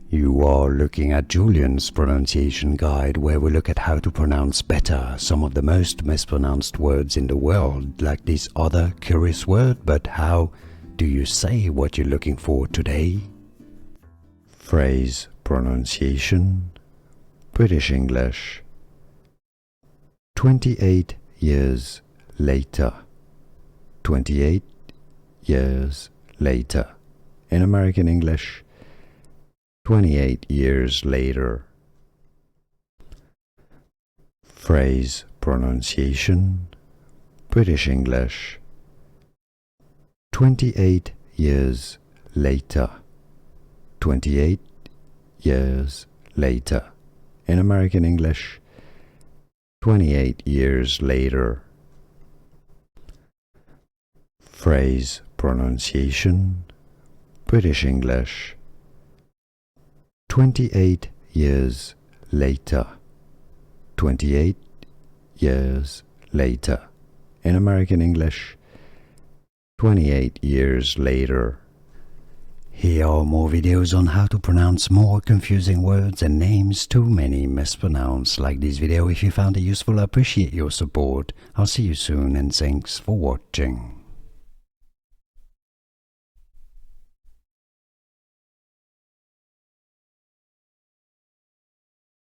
You are looking at Julian's pronunciation guide, where we look at how to pronounce better some of the most mispronounced words in the world, like this other curious word. But how do you say what you're looking for today? Phrase pronunciation, British English. 28 years later. 28 years later. In American English, 28 years later. Phrase pronunciation, British English. 28 years later. 28 years later. In American English, 28 years later. Phrase pronunciation, British English. 28 years later. 28 years later. In American English, 28 years later. Here are more videos on how to pronounce more confusing words and names too many mispronounced. Like this video if you found it useful. I appreciate your support. I'll see you soon and thanks for watching.